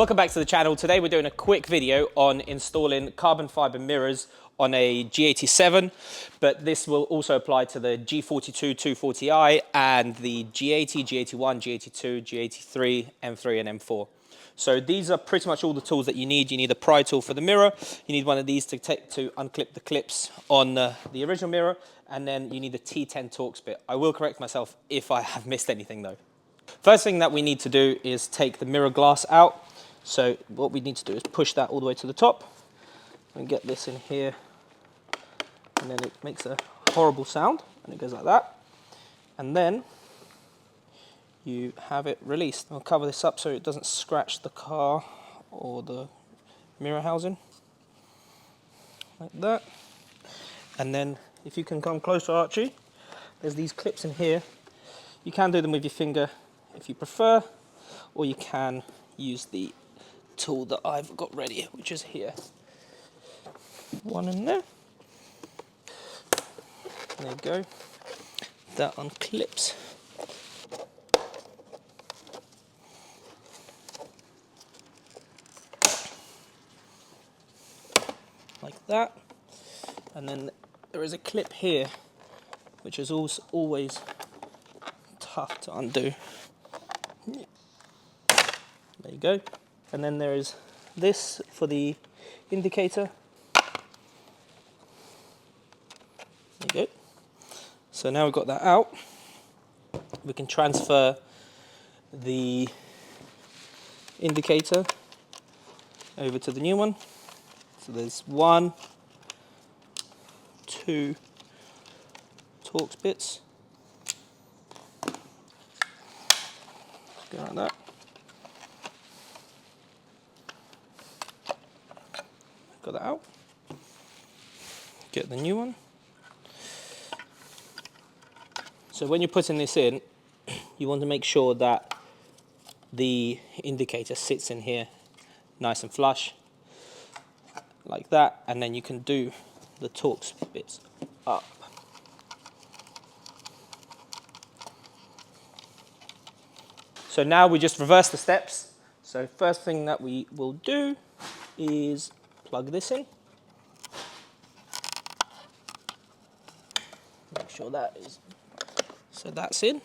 Welcome back to the channel. Today we're doing a quick video on installing carbon fiber mirrors on a G87, but this will also apply to the G42 240i and the G80, G81, G82, G83, M3 and M4. So these are pretty much all the tools that you need. You need a pry tool for the mirror, you need one of these to unclip the clips on the original mirror, and then you need a T10 Torx bit. I will correct myself if I have missed anything though. First thing that we need to do is take the mirror glass out. So what we need to do is push that all the way to the top and get this in here, and then it makes a horrible sound and it goes like that, and then you have it released. I'll cover this up so it doesn't scratch the car or the mirror housing, like that. And then if you can come closer, Archie, there's these clips in here. You can do them with your finger if you prefer, or you can use the tool that I've got ready, which is here. One in there. There you go. That unclips. Like that. And then there is a clip here, which is also always tough to undo. There you go. And then there is this for the indicator. There you go. So now we've got that out, we can transfer the indicator over to the new one. So there's 1, 2 Torx bits. Go like that. Got that out. Get the new one. So when you're putting this in, you want to make sure that the indicator sits in here nice and flush, like that, and then you can do the Torx bits up. So now we just reverse the steps. So first thing that we will do is plug this in. Make sure that is, so that's in.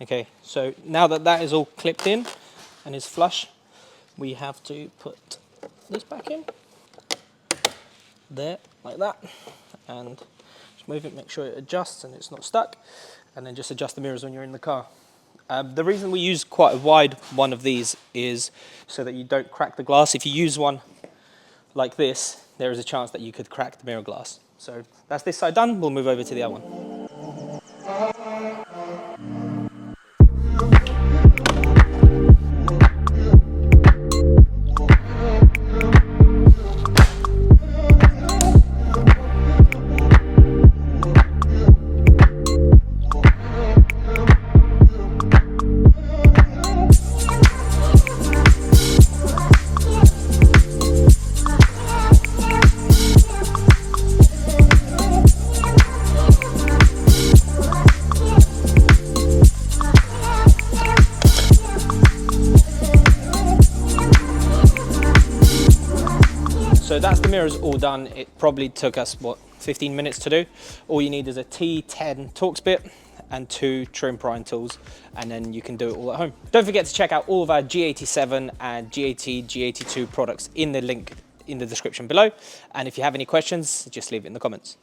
Okay, so now that that is all clipped in and is flush, we have to put this back in. There, like that. And just move it, make sure it adjusts and it's not stuck. And then just adjust the mirrors when you're in the car. The reason we use quite a wide one of these is so that you don't crack the glass. If you use one like this, there is a chance that you could crack the mirror glass. So that's this side done, we'll move over to the other one. So that's the mirrors all done. It probably took us, what, 15 minutes to do. All you need is a T10 Torx bit and 2 trim prying tools, and then you can do it all at home. Don't forget to check out all of our G87 and G80, G82 products in the link in the description below. And if you have any questions, just leave it in the comments.